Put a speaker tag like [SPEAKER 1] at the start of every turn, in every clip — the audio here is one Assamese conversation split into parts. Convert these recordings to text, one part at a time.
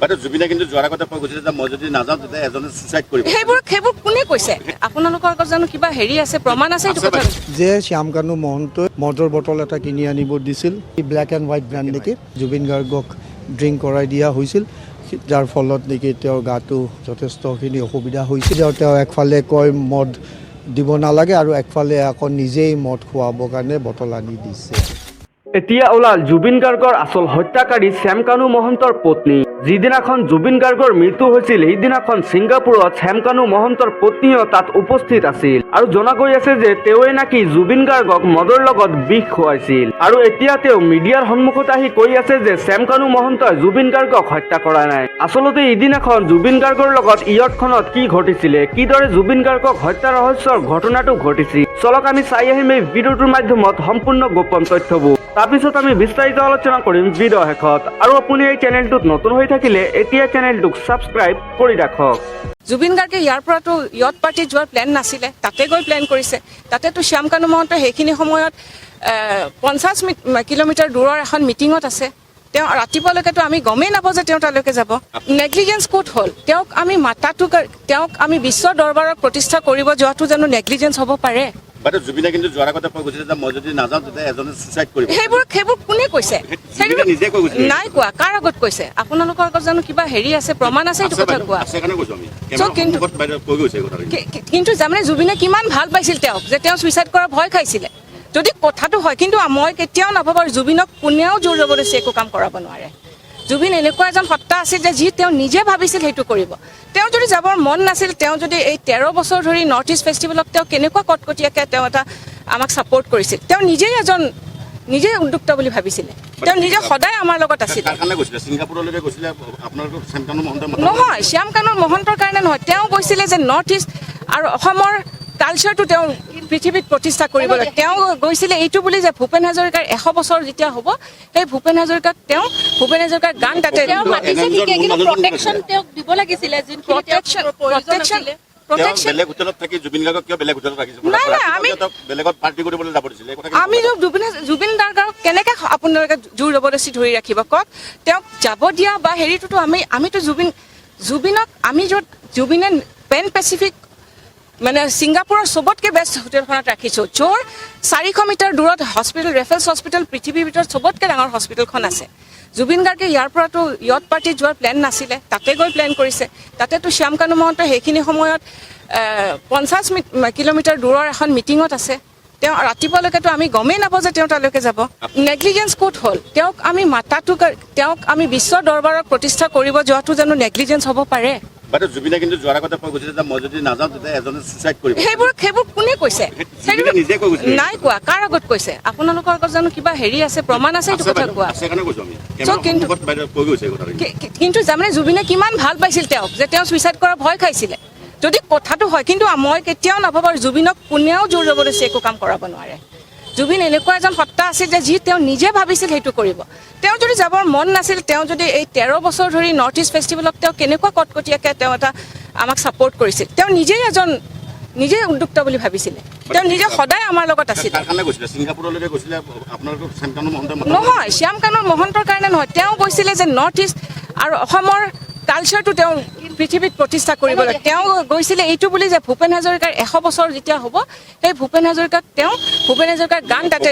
[SPEAKER 1] বাট জুবিনে কিন্তু যোৱাৰ আগতে কৈ গৈছিল যে মই যদি নাযাওঁ তেতিয়া এজনে সুইচাইড কৰিব।
[SPEAKER 2] সেইবোৰ কোনে কৈছে? আপোনালোকৰ আগত জানো কিবা হেৰি আছে, প্ৰমাণ আছে এইটো কথা?
[SPEAKER 3] যে শ্যামকানু মহন্তই মদৰ বটল এটা কিনি আনিব দিছিল, ব্লেক এণ্ড হোৱাইট ব্ৰেণ্ড নেকি, জুবিন গাৰ্গক ড্ৰিংক কৰাই দিয়া হৈছিল, যাৰ ফলত নেকি তেওঁৰ গাটো যথেষ্টখিনি অসুবিধা হৈছিল। তেওঁ একফালে কয় মদ দিব নালাগে আৰু একফালে আকৌ নিজেই মদ খুৱাবৰ কাৰণে বটল আনি দিছে।
[SPEAKER 4] এতিয়া ওলাল জুবিন গাৰ্গৰ আচল হত্যাকাৰী শ্যামকানু মহন্তৰ পত্নী। যিদিনাখন জুবিন গাৰ্গৰ মৃত্যু হৈছিল সেইদিনাখন ছিংগাপুৰত শ্যামকানু মহন্তৰ পত্নীও তাত উপস্থিত আছিল আৰু জনা গৈ আছে যে তেওঁৱে নাকি জুবিন গাৰ্গক মদৰ লগত বিষ খুৱাইছিল। আৰু এতিয়া তেওঁ মিডিয়াৰ সন্মুখত আহি কৈ আছে যে শ্যামকানু মহন্তই জুবিন গাৰ্গক হত্যা কৰা নাই। আচলতে এইদিনাখন জুবিন গাৰ্গৰ লগত ইয়টখনত কি ঘটিছিলে, কিদৰে জুবিন গাৰ্গক হত্যা ৰহস্যৰ ঘটনাটো ঘটিছিল, চলক আমি চাই আহিম এই ভিডিঅ'টোৰ মাধ্যমত সম্পূৰ্ণ গোপন তথ্যবোৰ। তাৰপিছত আমি বিস্তাৰিত আলোচনা কৰিম ভিডিঅ' শেষত। আৰু আপুনি এই চেনেলটোত নতুন হৈ থাকিলে এতিয়া চেনেলটোক ছাবস্ক্ৰাইব কৰি ৰাখক।
[SPEAKER 2] জুবিন গাৰ্গে ইয়াৰ পৰাতো ইয়ট পাৰ্টিত যোৱাৰ প্লেন নাছিলে, তাতে গৈ প্লেন কৰিছে। তাতেতো শ্যামকানু মহন্ত সেইখিনি সময়ত 50 কিলোমিটাৰ দূৰৰ এখন মিটিঙত আছে। তেওঁ ৰাতিপুৱালৈকেতো আমি গমেই নাপাওঁ যে তেওঁ তালৈকে যাব। নেগলিজেঞ্চ ক'ত হ'ল? তেওঁক আমি তেওঁক আমি বিশ্ব দৰবাৰত প্ৰতিষ্ঠা কৰিব যোৱাটো জানো নেগলিজেঞ্চ হ'ব পাৰে?
[SPEAKER 1] বাট জুবিনে কিন্তু যোৱাৰ আগতে কৈ গৈছিল যে মই যদি নাযাওঁ তেতিয়া এজনে সুইচাইড কৰিব।
[SPEAKER 2] সেইবোৰ কোনে কৈছে?
[SPEAKER 1] জুবিনে নিজে কৈ গৈছিল।
[SPEAKER 2] নাই কোৱা। কাৰ আগত কৈছে? আপোনালোকৰ আগত জানো কিবা হেৰি আছে, প্ৰমাণ আছে এইটো কথা কোৱা?
[SPEAKER 1] আছে কাৰণে কৈছো আমি। কেমেৰাৰ বাইদেউ কৈ গৈছে এই কথাটো।
[SPEAKER 2] কিন্তু তাৰমানে জুবিনে কিমান ভাল পাইছিল তেওঁক যে তেওঁ চুইচাইড কৰাৰ ভয় খাইছিলে যদি কথাটো হয়। কিন্তু মই কেতিয়াও নাভাবোঁ জুবিনক কোনেও জোৰ জবৰদস্তি একো কাম কৰাব নোৱাৰে। জুবিন এনেকুৱা এজন সত্তা আছিল যে যি তেওঁ নিজে ভাবিছিল সেইটো কৰিব। তেওঁ যদি যাবৰ মন নাছিল, তেওঁ যদি এই 13 বছৰ ধৰি নৰ্থ ইষ্ট ফেষ্টিভেলক তেওঁ কেনেকুৱা কটকটীয়াকৈ তেওঁ এটা আমাক ছাপোৰ্ট কৰিছিল। তেওঁ নিজে উদ্যুক্ত বুলি ভাবিছিলে। তেওঁ নিজে সদায় আমাৰ লগত আছিল। নহয়, শ্যামকানু মহন্তৰ কাৰণে নহয়, তেওঁ কৈছিলে যে নৰ্থ ইষ্ট আৰু অসমৰ কালচাৰটো তেওঁ পৃথিৱীত প্ৰতিষ্ঠা কৰিবলৈ। তেওঁ গৈছিলে এইটো বুলি যে ভূপেন হাজৰিকাৰ 100 বছৰ যেতিয়া হ'ব, সেই ভূপেন হাজৰিকাৰ গান তাতে আমি জুবিন গাৰ্গক কেনেকে আপোনালোকে জোৰ জবৰদস্তি ধৰি ৰাখিব কওক? তেওঁক যাব দিয়া বা হেৰিটোতো আমিতো জুবিনক আমি য'ত জুবিনে পেন পেচিফিক মানে ছিংগাপুৰৰ চবতকৈ বেষ্ট হোটেলখনত ৰাখিছোঁ, য'ৰ 400 মিটাৰ দূৰত হস্পিটেল, ৰেফাৰেঞ্চ হস্পিটেল পৃথিৱীৰ ভিতৰত চবতকৈ ডাঙৰ হস্পিটেলখন আছে। জুবিন গাৰ্গে ইয়াৰ পৰাতো ইয়ট পাৰ্টিত যোৱাৰ প্লেন নাছিলে, তাতে গৈ প্লেন কৰিছে। তাতেতো শ্যামকানু মহন্ত সেইখিনি সময়ত 50 কিলোমিটাৰ দূৰৰ এখন মিটিঙত আছে। তেওঁ ৰাতিপুৱালৈকেতো আমি গমেই নাপাওঁ যে তেওঁ তালৈকে যাব। নেগলিজেঞ্চ ক'ত হ'ল? তেওঁক আমি বিশ্ব দৰবাৰত প্ৰতিষ্ঠা কৰিব যোৱাটো জানো নেগলিজেঞ্চ হ'ব পাৰে?
[SPEAKER 1] বাট জুবিনে কিন্তু যোৱাৰ আগতে কৈ গৈছিল যে মই যদি নাযাওঁ তেতিয়া এজনে সুইচাইড কৰিব।
[SPEAKER 2] সেইবোৰ কোনে কৈছে?
[SPEAKER 1] জুবিনে নিজে কৈ গৈছিল।
[SPEAKER 2] নাই কোৱা। কাৰ আগত কৈছে? আপোনালোকৰ আগত জানো কিবা হেৰি আছে, প্ৰমাণ আছে এইটো কথা কোৱা?
[SPEAKER 1] আছে কাৰণে কৈছো আমি। কেমেৰাৰ বাইদেউ কৈ গৈছে এই কথাটো।
[SPEAKER 2] কিন্তু তাৰমানে জুবিনে কিমান ভাল পাইছিল তেওঁক যে তেওঁ চুইচাইড কৰাৰ ভয় খাইছিলে যদি কথাটো হয়। কিন্তু মই কেতিয়াও নাভাবোঁ জুবিনক কোনেও জোৰ জবৰদস্তি একো কাম কৰাব নোৱাৰে। জুবিন এনেকুৱা এজন সত্তা আছিল যে যি তেওঁ নিজে ভাবিছিল সেইটো কৰিব। তেওঁ যদি যাবৰ মন নাছিল, তেওঁ যদি এই 13 বছৰ ধৰি নৰ্থ ইষ্ট ফেষ্টিভেলক তেওঁ কেনেকুৱা কটকটীয়াকৈ তেওঁ এটা আমাক ছাপোৰ্ট কৰিছিল। তেওঁ নিজে উদ্যুক্ত বুলি ভাবিছিলে। তেওঁ নিজে সদায় আমাৰ লগত আছিল। নহয়, শ্যামকানু মহন্তৰ কাৰণে নহয়, তেওঁ কৈছিলে যে নৰ্থ ইষ্ট আৰু অসমৰ কালচাৰটো তেওঁ পৃথিৱীত প্ৰতিষ্ঠা কৰিবলৈ। তেওঁ গৈছিলে এইটো বুলি যে ভূপেন হাজৰিকাৰ 100 বছৰ যেতিয়া হ'ব, সেই ভূপেন হাজৰিকাৰ গান তাতে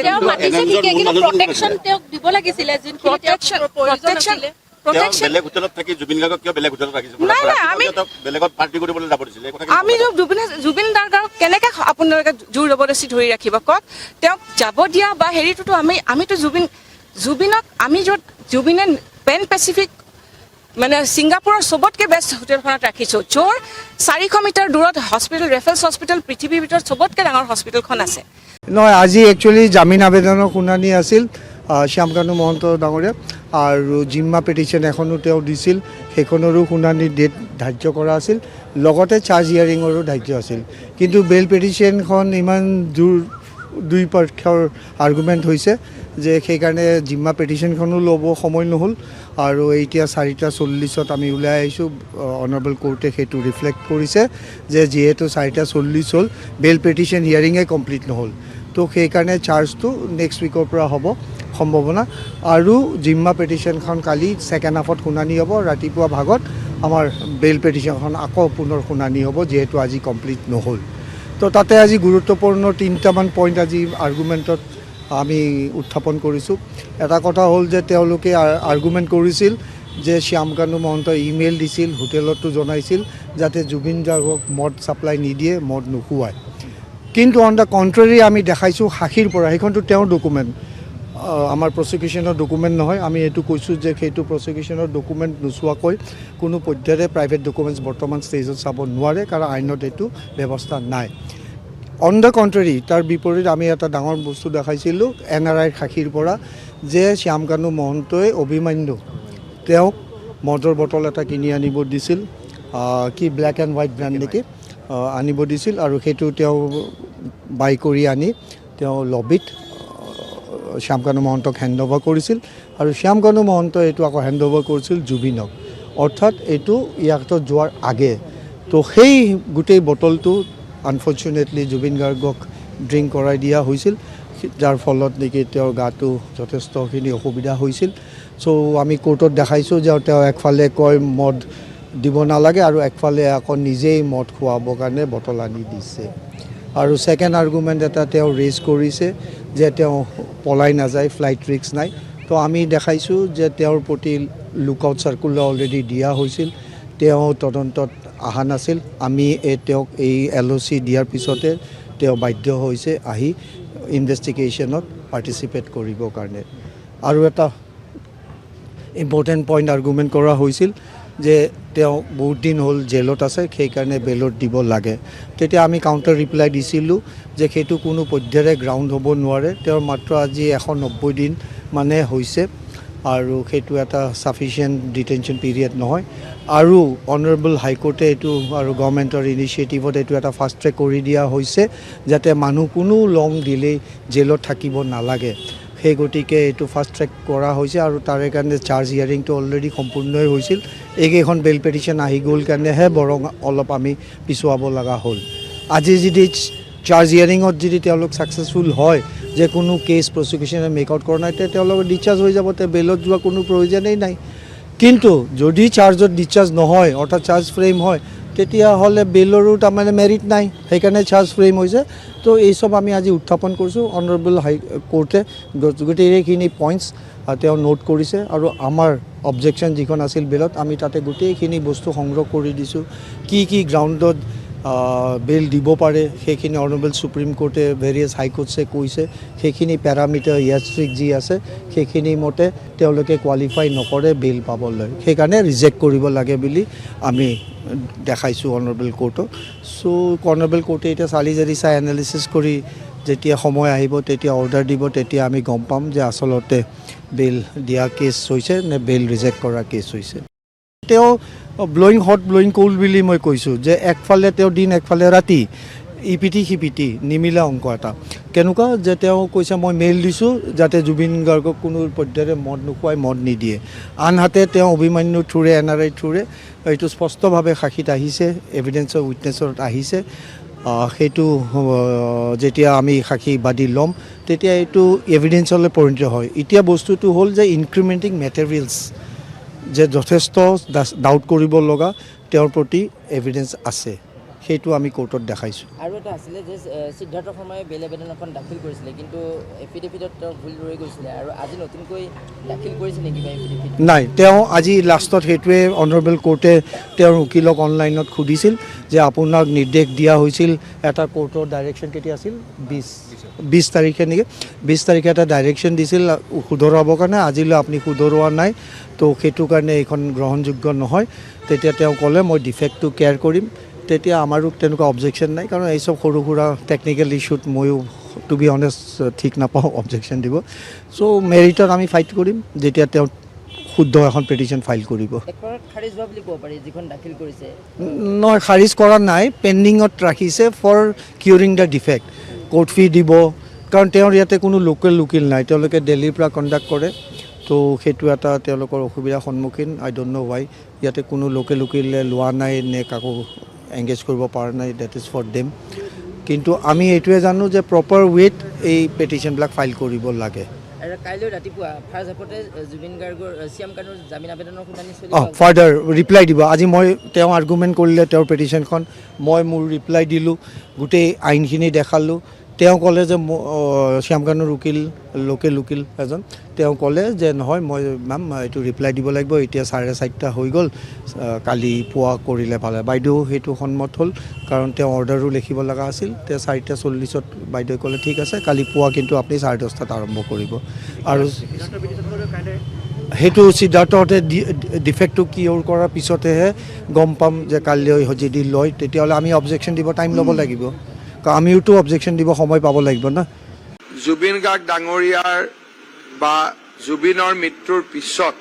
[SPEAKER 2] আমি জুবিন গাৰ্গক কেনেকে আপোনালোকে জোৰ জবৰদস্তি ধৰি ৰাখিব কওক? তেওঁক যাব দিয়া বা হেৰিটোতো আমিতো জুবিনক আমি য'ত জুবিনে পেন পেচিফিক মানে ছিংগাপুৰৰ চবতকৈ বেষ্ট হোটেলখনত ৰাখিছোঁ, য'ৰ 400 মিটাৰ দূৰত হস্পিটেল, ৰেফাৰেঞ্চ হস্পিটেল পৃথিৱীৰ ভিতৰত চবতকৈ ডাঙৰ হস্পিটেলখন আছে।
[SPEAKER 3] নহয়, আজি একচুৱেলি জামিন আবেদনৰ শুনানি আছিল শ্যামকানু মহন্ত ডাঙৰীয়া, আৰু জিম্মা পিটিশ্যন এখনো তেওঁ দিছিল, সেইখনৰো শুনানি ডেট ধাৰ্য কৰা আছিল, লগতে চাৰ্জ হিয়াৰিঙৰো ধাৰ্য আছিল। কিন্তু বেল পিটিশ্যনখন ইমান দুই পক্ষৰ আৰ্গুমেণ্ট হৈছে যে সেইকাৰণে জিম্মা পিটিশ্যনখনো ল'ব সময় নহ'ল। আৰু এতিয়া 4:40 আমি ওলাই আহিছোঁ। অনাৰেবল কোৰ্টে সেইটো ৰিফ্লেক্ট কৰিছে যে যিহেতু 4:40 হ'ল, বেল পিটিশ্যন হিয়াৰিঙে কমপ্লিট নহ'ল, তো সেইকাৰণে চাৰ্জটো নেক্সট উইকৰ পৰা হ'ব সম্ভাৱনা আৰু জিম্মা পেটিশ্যনখন কালি ছেকেণ্ড হাফত শুনানি হ'ব ৰাতিপুৱা ভাগত আমাৰ বেল পেটিশ্যনখন আকৌ পুনৰ শুনানি হ'ব যিহেতু আজি কমপ্লিট নহ'ল তো তাতে আজি গুৰুত্বপূৰ্ণ 3টামান পইণ্ট আজি আৰ্গুমেণ্টত আমি উত্থাপন কৰিছোঁ এটা কথা হ'ল যে তেওঁলোকে আৰ্গুমেণ্ট কৰিছিল যে শ্যাম কানু মহন্ত ইমেইল দিছিল হোটেলতো জনাইছিল যাতে জুবিন গাৰ্গক মদ ছাপ্লাই নিদিয়ে মদ নোখোৱায় কিন্তু অন দ্য কণ্ট্ৰেৰী আমি দেখাইছোঁ সাক্ষীৰ পৰা সেইখনটো তেওঁৰ ডকুমেণ্ট আমাৰ প্ৰচিকিউশ্যনৰ ডকুমেণ্ট নহয় আমি এইটো কৈছোঁ যে সেইটো প্ৰচিকিউশ্যনৰ ডকুমেণ্ট নোচোৱাকৈ কোনো পৰ্যায়ৰে প্ৰাইভেট ডকুমেণ্টছ বৰ্তমান ষ্টেজত চাব নোৱাৰে কাৰণ আইনত এইটো ব্যৱস্থা নাই অন দ্য কণ্ট্ৰেৰী তাৰ বিপৰীত আমি এটা ডাঙৰ বস্তু দেখাইছিলোঁ NRIৰ সাক্ষীৰ পৰা যে শ্যাম কানু মহন্তই অভিমন্যু তেওঁক মদৰ বটল এটা কিনি আনিব দিছিল কি ব্লেক এণ্ড হোৱাইট ব্ৰেণ্ড নেকি আনিব দিছিল আৰু সেইটো তেওঁ বাই কৰি আনি তেওঁ লবিত শ্যাম কানু মহন্তক হেণ্ডঅভাৰ কৰিছিল আৰু শ্যাম কানু মহন্তই এইটো আকৌ হেণ্ডঅভাৰ কৰিছিল জুবিনক অৰ্থাৎ এইটো ইয়াত যোৱাৰ আগে তো সেই গোটেই বটলটো আনফৰ্চুনেটলি জুবিন গাৰ্গক ড্ৰিংক কৰাই দিয়া হৈছিল যাৰ ফলত নেকি তেওঁৰ গাটো যথেষ্টখিনি অসুবিধা হৈছিল চ' আমি কোৰ্টত দেখাইছোঁ যে তেওঁ একফালে কয় মদ দিব নালাগে আৰু একফালে আকৌ নিজেই মদ খুৱাবৰ কাৰণে বটল আনি দিছে আৰু ছেকেণ্ড আৰ্গুমেণ্ট এটা তেওঁ ৰেজ কৰিছে যে তেওঁ পলাই নাযায় ফ্লাইট ৰিস্ক নাই তো আমি দেখাইছোঁ যে তেওঁৰ প্ৰতি লুকআউট চাৰ্কুলাৰ অলৰেডি দিয়া হৈছিল তেওঁ তদন্তত অহা নাছিল আমি তেওঁক এই LOC দিয়াৰ পিছতে তেওঁ বাধ্য হৈছে আহি ইনভেষ্টিগেশ্যনত পাৰ্টিচিপেট কৰিবৰ কাৰণে আৰু এটা ইম্পৰ্টেণ্ট পইণ্ট আৰ্গুমেণ্ট কৰা হৈছিল যে তেওঁ বহুত দিন হ'ল জেলত আছে সেইকাৰণে বেলত দিব লাগে তেতিয়া আমি কাউণ্টাৰ ৰিপ্লাই দিছিলোঁ যে সেইটো কোনো পৰ্যায়ৰে গ্ৰাউণ্ড হ'ব নোৱাৰে তেওঁৰ মাত্ৰ আজি 190 দিন মানে হৈছে আৰু সেইটো এটা ছাফিচিয়েণ্ট ডিটেনশ্যন পিৰিয়ড নহয় আৰু অনাৰেবল হাইকোৰ্টে এইটো আৰু গভৰ্ণমেণ্টৰ ইনিচিয়েটিভত এইটো এটা ফাষ্ট ট্ৰেক কৰি দিয়া হৈছে যাতে মানুহ কোনো লং ডিলে জেলত থাকিব নালাগে সেই গতিকে এইটো ফাষ্ট ট্ৰেক কৰা হৈছে আৰু তাৰে কাৰণে চাৰ্জ হিয়াৰিংটো অলৰেডি সম্পূৰ্ণই হৈছিল এইকেইখন বেল পেটিশ্যন আহি গ'ল কাৰণেহে বৰং অলপ আমি পিছুৱাব লগা হ'ল আজি যদি চাৰ্জ হিয়াৰিঙত যদি তেওঁলোক ছাকচেছফুল হয় যে কোনো কেছ প্ৰচিকিউশ্যনে মেক আউট কৰা নাই তেতিয়া তেওঁলোকৰ ডিছচাৰ্জ হৈ যাব তে বেলত যোৱা কোনো প্ৰয়োজনেই নাই কিন্তু যদি চাৰ্জত ডিছচাৰ্জ নহয় অৰ্থাৎ চাৰ্জ ফ্ৰেম হয় তেতিয়াহ'লে বেলৰো তাৰমানে মেৰিট নাই সেইকাৰণে চাৰ্জ ফ্ৰেম হৈছে তো এই চব আমি আজি উত্থাপন কৰিছোঁ অনাৰেবল হাইকোৰ্টে গোটেইখিনি পইণ্টছ তেওঁ নোট কৰিছে আৰু আমাৰ অবজেকশ্যন যিখন আছিল বেলত আমি তাতে গোটেইখিনি বস্তু সংগ্ৰহ কৰি দিছোঁ কি গ্ৰাউণ্ডত বেল দিব পাৰে সেইখিনি অনাৰেবল সুপ্ৰিম কোৰ্টে ভেৰিয়াছ হাইকোৰ্টছে কৈছে সেইখিনি পেৰামিটাৰ ইয়াষ্ট্ৰিক যি আছে সেইখিনি মতে তেওঁলোকে কোৱালিফাই নকৰে বেল পাবলৈ সেইকাৰণে ৰিজেক্ট কৰিব লাগে বুলি আমি দেখাইছোঁ অনাৰেবল কোৰ্টক চ' অনাৰেবল কোৰ্টে এতিয়া চালি জাৰি চাই এনালিচিছ কৰি যেতিয়া সময় আহিব তেতিয়া অৰ্ডাৰ দিব তেতিয়া আমি গম পাম যে আচলতে বেল দিয়া কেছ হৈছে নে বেল ৰিজেক্ট কৰা কেছ হৈছে তেওঁ ব্লয়িং হট ব্লয়িং কোল্ড বুলি মই কৈছোঁ যে একফালে তেওঁ দিন একফালে ৰাতি ইপিটি সিপিটি নিমিলা অংক এটা কেনেকুৱা যে তেওঁ কৈছে মই মেইল দিছোঁ যাতে জুবিন গাৰ্গক কোনো পৰ্যায়ৰে মদ নোখোৱাই মদ নিদিয়ে আনহাতে তেওঁ অভিমন্যু থ্ৰুৰে NRI থ্ৰুৰে এইটো স্পষ্টভাৱে সাক্ষীত আহিছে এভিডেঞ্চৰ উইটনেছত আহিছে সেইটো যেতিয়া আমি সাক্ষী বাদী ল'ম তেতিয়া এইটো এভিডেঞ্চলৈ পৰিণত হয় এতিয়া বস্তুটো হ'ল যে ইনক্ৰিমেণ্টিং মেটেৰিয়েলছ যে যথেষ্ট ডাউট কৰিব লগা তেওঁৰ প্ৰতি এভিডেঞ্চ আছে সেইটো আমি কোৰ্টত দেখাইছোঁ
[SPEAKER 5] আৰু এটা আছিলে যে সিদ্ধাৰ্থ শৰ্মাই বেল আবেদন এখন দাখিল কৰিছিলে কিন্তু এফিডেভিটত তেওঁ ভুল ৰৈ গৈছিলে আৰু আজি নতুনকৈ দাখিল কৰিছে নেকি বা এফিডেভিট
[SPEAKER 3] নাই তেওঁ আজি লাষ্টত সেইটোৱে অনাৰেবল কোৰ্টে তেওঁৰ উকিলক অনলাইনত সুধিছিল যে আপোনাক নিৰ্দেশ দিয়া হৈছিল এটা কোৰ্টৰ ডাইৰেকশ্যন কেতিয়া আছিল 20 তাৰিখে নেকি 20 তাৰিখে এটা ডাইৰেকশ্যন দিছিল শুধৰাবৰ কাৰণে আজিলৈ আপুনি শুধৰোৱা নাই তো সেইটো কাৰণে এইখন গ্ৰহণযোগ্য নহয় তেতিয়া তেওঁ ক'লে মই ডিফেক্টটো কেয়াৰ কৰিম তেতিয়া আমাৰো তেনেকুৱা অবজেকশ্যন নাই কাৰণ এই চব সৰু সুৰা টেকনিকেল ইছ্যুত ময়ো টু বি অনেষ্ট ঠিক নাপাওঁ অবজেকশ্যন দিব চ' মেৰিটত আমি ফাইট কৰিম যেতিয়া তেওঁ শুদ্ধ এখন পেটিশ্যন ফাইল কৰিব
[SPEAKER 5] খাৰিজ হোৱা বুলি ক'ব পাৰি যিখন দাখিল কৰিছে
[SPEAKER 3] নহয় খাৰিজ কৰা নাই পেণ্ডিঙত ৰাখিছে for curing the defect court ফি দিব কাৰণ তেওঁৰ ইয়াতে কোনো লোকেল উকিল নাই তেওঁলোকে দিল্লীৰ পৰা কণ্ডাক্ট কৰে তো সেইটো এটা তেওঁলোকৰ অসুবিধাৰ সন্মুখীন আই ডোণ্ট ন' ৱাই ইয়াতে কোনো লোকেল উকিলে লোৱা নাই নে কাকো এংগেজ কৰিব পৰা নাই ডেট ইজ ফৰ দেম কিন্তু আমি এইটোৱে জানো যে প্ৰপাৰ ৱেত এই পেটিশ্যনবিলাক ফাইল কৰিব লাগে।
[SPEAKER 5] আৰু কাইলৈ ৰাতিপুৱা ফাৰ্ষ্ট হাফতে জুবিন গাৰ্গৰ শ্যাম কানুৰ জামিন আবেদনৰ শুনানি চলিব।
[SPEAKER 3] ফাৰ্ডাৰ ৰিপ্লাই দিব। আজি মই তেওঁ আৰ্গুমেণ্ট কৰিলে তেওঁৰ পেটিশ্যনখন, মই মোৰ ৰিপ্লাই দিলোঁ, গোটেই আইনখিনি দেখালোঁ। তেওঁ ক'লে যে শ্যাম কানুৰ লোকেল উকিল এজন, তেওঁ ক'লে যে নহয় মই মেম এইটো ৰিপ্লাই দিব লাগিব, এতিয়া 4:30 হৈ গ'ল, কালি পুৱা কৰিলে ভাল হয়। বাইদেউ সেইটো সন্মত হ'ল, কাৰণ তেওঁ অৰ্ডাৰো লিখিব লগা আছিল। তেওঁ 4:40 বাইদেৱে ক'লে ঠিক আছে, কালি পুৱা কিন্তু আপুনি 10:30 আৰম্ভ কৰিব। আৰু সেইটো সিদ্ধাৰ্থহঁতে ডিফেক্টটো কিয়ৰ কৰাৰ পিছতহে গম পাম যে কালি যদি লয় তেতিয়াহ'লে আমি অবজেকশ্যন দিব টাইম ল'ব লাগিব, কাৰণ আমিওতো অবজেকশ্যন দিব সময় পাব লাগিব না।
[SPEAKER 6] জুবিন গাৰ্গ ডাঙৰীয়াৰ বা জুবিনৰ মৃত্যুৰ পিছত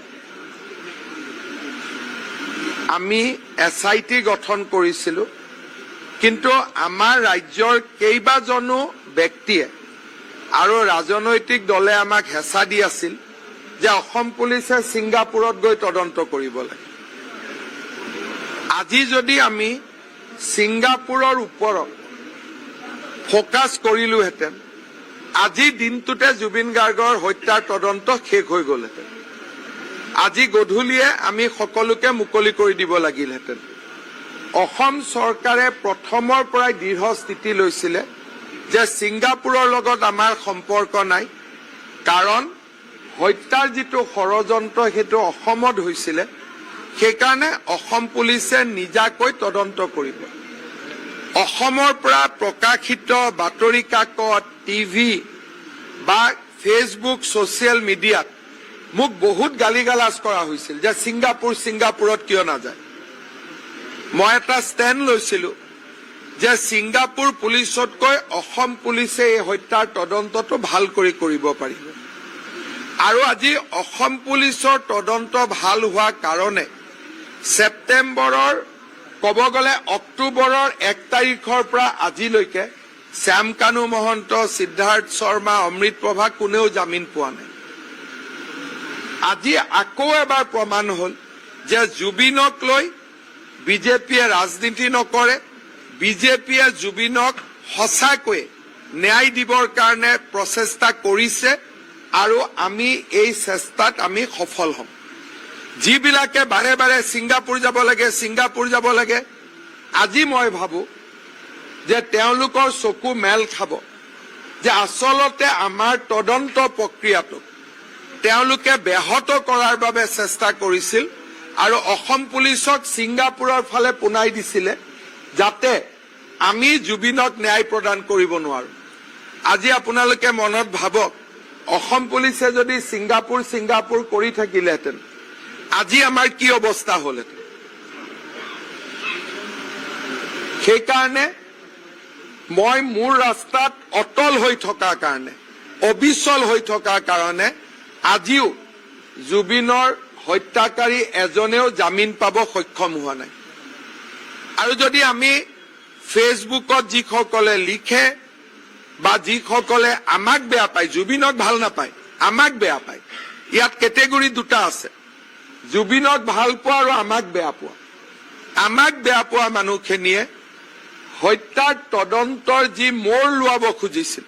[SPEAKER 6] আমি SIT গঠন কৰিছিলোঁ, কিন্তু আমাৰ ৰাজ্যৰ কেইবাজনো ব্যক্তিয়ে আৰু ৰাজনৈতিক দলে আমাক হেঁচা দি আছিল যে অসম পুলিচে ছিংগাপুৰত গৈ তদন্ত কৰিব লাগে। আজি যদি আমি ছিংগাপুৰৰ ওপৰত ফ'কাছ কৰিলোহেঁতেন, আজি দিনটোতে জুবিন গাৰ্গৰ হত্যাৰ তদন্ত শেষ হৈ গ'লহেঁতেন। আজি গধূলিয়ে আমি সকলোকে মুকলি কৰি দিব লাগিলহেঁতেন। অসম চৰকাৰে প্ৰথমৰ পৰাই দৃঢ় স্থিতি লৈছিলে যে ছিংগাপুৰৰ লগত আমাৰ সম্পৰ্ক নাই, কাৰণ হত্যাৰ যিটো ষড়যন্ত্ৰ সেইটো অসমত হৈছিলে, সেইকাৰণে অসম পুলিচে নিজাকৈ তদন্ত কৰিব। অসমৰ পৰা প্ৰকাশিত বাতৰি কাকত, টিভি বা ফেচবুক, ছ'চিয়েল মিডিয়াত মোক বহুত গালিগালাজ কৰা হৈছিল যে ছিংগাপুৰত কিয় নাযায়। মই এটা ষ্টেণ্ড লৈছিলোঁ যে ছিংগাপুৰ পুলিচতকৈ অসম পুলিচে এই হত্যাৰ তদন্তটো ভাল কৰি কৰিব পাৰিব। আৰু আজি অসম পুলিচৰ তদন্ত ভাল হোৱাৰ কাৰণে ছেপ্টেম্বৰৰ ক'ব গ'লে অক্টোবৰৰ 1 তাৰিখৰ পৰা আজিলৈকে শ্যাম কানু মহন্ত, সিদ্ধাৰ্থ শৰ্মা, অমৃত প্ৰভা কোনেও জামিন পোৱা নাই। আজি আকৌ এবাৰ প্ৰমাণ হ'ল যে জুবিনক লৈ বিজেপিয়ে ৰাজনীতি নকৰে, বিজেপিয়ে জুবিনক সঁচাকৈ ন্যায় দিবৰ কাৰণে প্ৰচেষ্টা কৰিছে, আৰু আমি এই চেষ্টাত আমি সফল হ'ম। যিবিলাকে বাৰে বাৰে ছিংগাপুৰ যাব লাগে, আজি মই ভাবো যে তেওঁলোকৰ চকু মেল খাব যে আচলতে আমাৰ তদন্ত প্ৰক্ৰিয়াটোক তেওঁলোকে ব্যাহত কৰাৰ বাবে চেষ্টা কৰিছিল, আৰু অসম পুলিচক ছিংগাপুৰৰ ফালে পোনাই দিছিলে যাতে আমি জুবিনক ন্যায় প্ৰদান কৰিব নোৱাৰো। আজি আপোনালোকে মনত ভাবক, অসম পুলিচে যদি ছিংগাপুৰ কৰি থাকিলেহেঁতেন, আজি আমাৰ কি অৱস্থা হ'লহেঁতেন। সেইকাৰণে মই মোৰ ৰাস্তাত অটল হৈ থকাৰ কাৰণে, অবিচল হৈ থকাৰ কাৰণে আজিও জুবিনৰ হত্যাকাৰী এজনেও জামিন পাব সক্ষম হোৱা নাই। আৰু যদি আমি ফেচবুকত যিসকলে লিখে বা যিসকলে আমাক বেয়া পায়, জুবিনক ভাল নাপায়, আমাক বেয়া পায়, ইয়াত কেটেগৰী দুটা আছে, জুবিনক ভাল পোৱা আৰু আমাক বেয়া পোৱা। আমাক বেয়া পোৱা মানুহখিনিয়ে হত্যাৰ তদন্তৰ যি মূৰ লোৱাব খুজিছিল,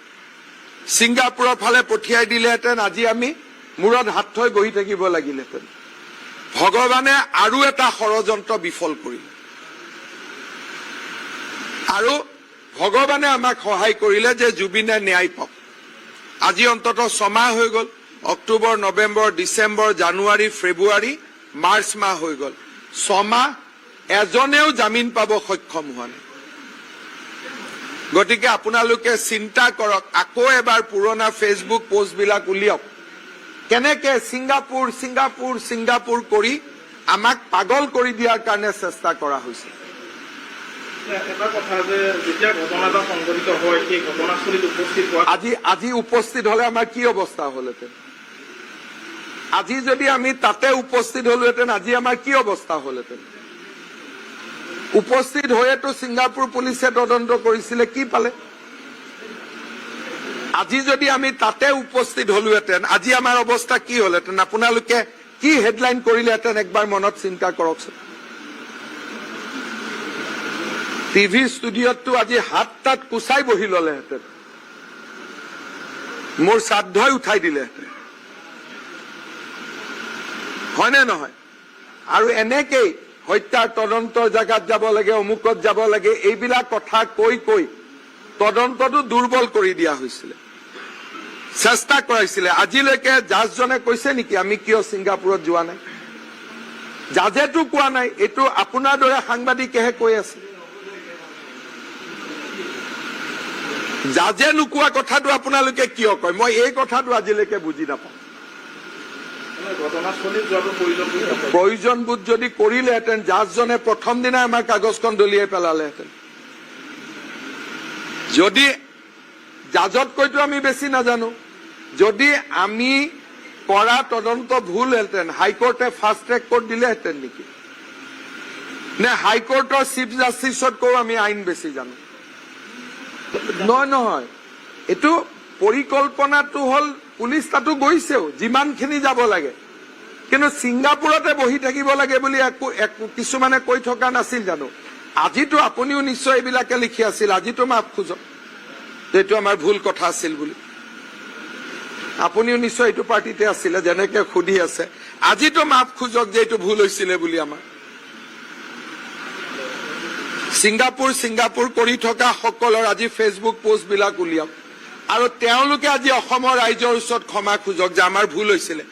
[SPEAKER 6] ছিংগাপুৰৰ ফালে পঠিয়াই দিলেহেঁতেন, আজি আমি মূৰত হাত থৈ বহি থাকিব লাগিলহেঁতেন। ভগৱানে আৰু এটা ষড়যন্ত্ৰ বিফল কৰিলে, আৰু ভগৱানে আমাক সহায় কৰিলে যে জুবিনে ন্যায় পাওক। আজি অন্ততঃ 6 মাহ হৈ গ'ল, অক্টোবৰ, নৱেম্বৰ, ডিচেম্বৰ, জানুৱাৰী, ফেব্ৰুৱাৰী, মাৰ্চ মাহ হৈ গ'ল, 6 মাহ এজনেও জামিন পাব সক্ষম হোৱা নাই। গতিকে আপোনালোকে চিন্তা কৰক, আকৌ এবাৰ পুৰণা ফেচবুক পোষ্টবিলাক উলিয়াওক, কেনেকে ছিংগাপুৰ কৰি আমাক পাগল কৰি দিয়াৰ কাৰণে চেষ্টা কৰা হৈছে। আজি উপস্থিত হলে আমাৰ কি অৱস্থা হলহেঁতেন, আজি যদি আমি তাতে উপস্থিত হলোহেঁতেন, আজি আমাৰ কি অৱস্থা হলহেঁতেন। উপস্থিত হৈয়েতো ছিংগাপুৰ পুলিচে তদন্ত কৰিছিলে, কি পালে। আজি যদি আমি তাতে উপস্থিত হলোহেঁতেন, আজি আমাৰ অৱস্থা কি হলহেঁতেন, আপোনালোকে কি হেডলাইন কৰিলেহেঁতেন একবাৰ মনত চিন্তা কৰকচোন। টিভি ষ্টুডিঅ'তটো আজি হাত তাত কুচাই বহি ললেহেঁতেন, মোৰ শ্ৰাদ্ধই উঠাই দিলেহেঁতেন, হয়নে নহয়? আৰু এনেকেই হত্যাৰ তদন্তৰ জেগাত যাব লাগে, অমুকত যাব লাগে, এইবিলাক কথা কৈ কৈ তদন্তটো দুৰ্বল কৰি দিয়া হৈছিলে, চেষ্টা কৰাইছিলে। আজিলৈকে জাজজনে কৈছে নেকি আমি কিয় ছিংগাপুৰত যোৱা নাই? জাজেতো কোৱা নাই, এইটো আপোনাৰ দৰে সাংবাদিকেহে কৈ আছে। জাজে নোকোৱা কথাটো আপোনালোকে কিয় কয়? মই এই কথাটো আজিলৈকে বুজি নাপাওঁ। প্ৰয়োজনবোধ যদি কৰিলেহেঁতেন জাজজনে প্ৰথম দিনাই আমাৰ কাগজখন দলিয়াই পেলালেহেঁতেন। যদি জাজতকৈতো আমি বেছি নাজানো, যদি আমি কৰা তদন্ত ভুলহেঁতেন হাইকোৰ্টে ফাষ্ট ট্ৰেক কোৰ্ট দিলেহেঁতেন নেকি? নে হাইকোৰ্টৰ চিফ জাষ্টিছতকৈও আমি আইন বেছি জানো? নহয়, এইটো পৰিকল্পনাটো হ'ল পুলিচ তাতো গৈছেও যিমানখিনি যাব লাগে, কিন্তু ছিংগাপুৰতে বহি থাকিব লাগে বুলি কিছুমানে কৈ থকা নাছিল জানো? আজিতো আপুনিও নিশ্চয় এইবিলাকে লিখি আছিল, আজিতো মাফ খোজক এইটো আমাৰ ভুল কথা আছিল বুলি। আপুনিও নিশ্চয় এইটো পাৰ্টিতে আছিলে, যেনেকে সুধি আছে আজিতো মাফ খোজক যে এইটো ভুল হৈছিলে বুলি। আমাৰ ছিংগাপুৰ কৰি থকা সকলৰ আজি ফেচবুক পোষ্ট বিলাক উলিয়াওক, আৰু তেওঁলোকে আজি অসমৰ ৰাইজৰ ওচৰত ক্ষমা খোজক যে আমাৰ ভুল হৈছিলে,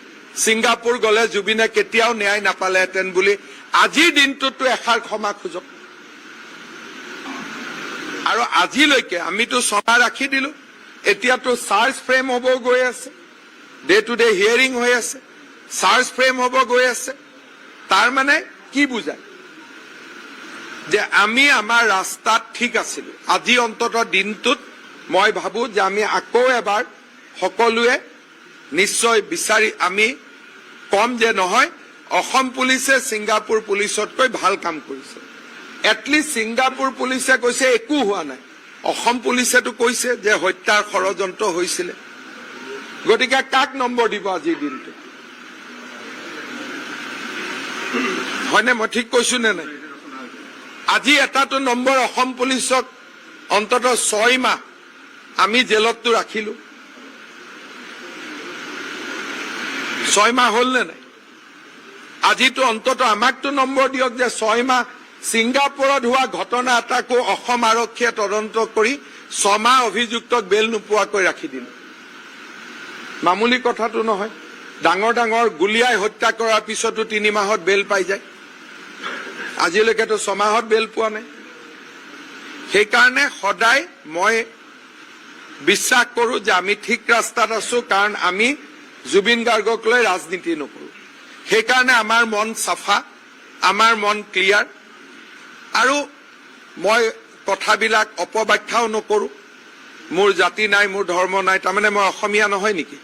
[SPEAKER 6] ছিংগাপুৰ গলে জুবিনে কেতিয়াও ন্যায় নাপালেহেঁতেন বুলি আজিৰ দিনটোতো এষাৰ ক্ষমা খোজক। আৰু আজিলৈকে আমিতো ছমা ৰাখি দিলো, এতিয়াতো চাৰ্জ ফ্ৰেম হ'ব গৈ আছে, ডে টু ডে হিয়াৰিং হৈ আছে, চাৰ্জ ফ্ৰেম হ'ব গৈ আছে। তাৰ মানে কি বুজায়? যে আমি আমাৰ ৰাস্তাত ঠিক আছিলো। আজি অন্তত দিনটোত মই ভাবো যে আমি আকৌ এবাৰ সকলোৱে নিশ্চয় বিচাৰি আমি কম যে নহয় অসম পুলিচে ছিংগাপুৰ পুলিচতকৈ ভাল কাম কৰিছে। এটলিষ্ট ছিংগাপুৰ পুলিচে কৈছে একো হোৱা নাই, অসম পুলিচেতো কৈছে যে হত্যাৰ ষড়যন্ত্ৰ হৈছিলে। গতিকে কাক নম্বৰ দিব আজিৰ দিনটো? হয়নে? মই ঠিক কৈছো নে নাই? আজি এটাটো নম্বৰ অসম পুলিচক অন্তত 6 মাহ আমি জেলততো ৰাখিলো, 6 মাহ হ'ল নে নাই? আজিতো অন্তত আমাকতো নম্বৰ দিয়ক যে 6 মাহ ছিংগাপুৰত হোৱা ঘটনা এটাকো অসম আৰক্ষীয়ে তদন্ত কৰি 6 মাহ অভিযুক্তক বেল নোপোৱাকৈ ৰাখি দিল। মামুলি কথাটো নহয়। ডাঙৰ ডাঙৰ গুলীয়াই হত্যা কৰাৰ পিছতো 3 মাহত বেল পাই যায়, আজিলৈকেতো 6 মাহত বেল পোৱা নাই। সেইকাৰণে সদায় মই বিশ্বাস কৰো যে আমি ঠিক ৰাস্তাত আছো, কাৰণ আমি জুবিন গাৰ্গক লৈ ৰাজনীতি নকৰো। সেইকাৰণে আমাৰ মন চাফা, আমাৰ মন ক্লিয়াৰ, আৰু মই কথাবিলাক অপব্যাখ্যাও নকৰো। মোৰ জাতি নাই, মোৰ ধৰ্ম নাই, তাৰমানে মই অসমীয়া নহয় নেকি?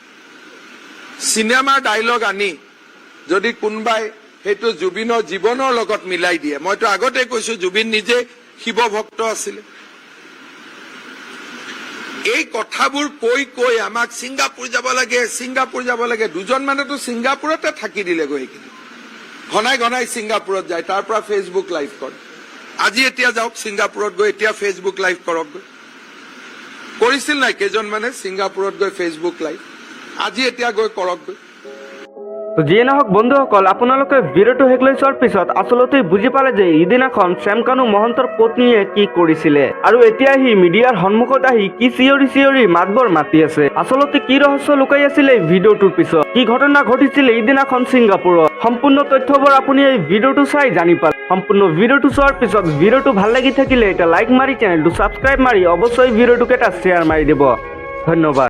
[SPEAKER 6] চিনেমাৰ ডাইলগ আনি যদি কোনোবাই সেইটো জুবিনৰ জীৱনৰ লগত মিলাই দিয়ে, মইতো আগতে কৈছো জুবিন নিজে শিৱ ভক্ত আছিলে। এই কথাবোৰ কৈ কৈ আমাক ছিংগাপুৰ যাব লাগে, ছিংগাপুৰ যাব লাগে। দুজন মানেতো ছিংগাপুৰতে থাকি দিলেগৈ। সেইখিনি ঘনাই ঘনাই ছিংগাপুৰত যায়, তাৰ পৰা ফেচবুক লাইভ কৰে। আজি এতিয়া যাওক ছিংগাপুৰত গৈ এতিয়া ফেচবুক লাইভ কৰকগৈ। কৰিছিল নাই কেইজনমানে ছিংগাপুৰত গৈ ফেচবুক লাইভ? আজি এতিয়া গৈ কৰকগৈ।
[SPEAKER 4] তো যিয়ে নহওক বন্ধুসকল, আপোনালোকে ভিডিঅ'টো শেষলৈ চোৱাৰ পিছত আচলতে বুজি পালে যে ইদিনাখন শ্যামকানু মহন্তৰ পত্নীয়ে কি কৰিছিলে, আৰু এতিয়া সি মিডিয়াৰ সন্মুখত আহি কি চিঞৰি চিঞৰি মাতবোৰ মাতি আছে। আচলতে কি ৰহস্য লুকাই আছিলে এই ভিডিঅ'টোৰ পিছত, কি ঘটনা ঘটিছিলে ইদিনাখন ছিংগাপুৰত, সম্পূৰ্ণ তথ্যবোৰ আপুনি এই ভিডিঅ'টো চাই জানি পালে। সম্পূৰ্ণ ভিডিঅ'টো চোৱাৰ পিছত ভিডিঅ'টো ভাল লাগি থাকিলে এটা লাইক মাৰি চেনেলটো ছাবস্ক্ৰাইব মাৰি অৱশ্যই ভিডিঅ'টোক এটা শ্বেয়াৰ মাৰি দিব। ধন্যবাদ।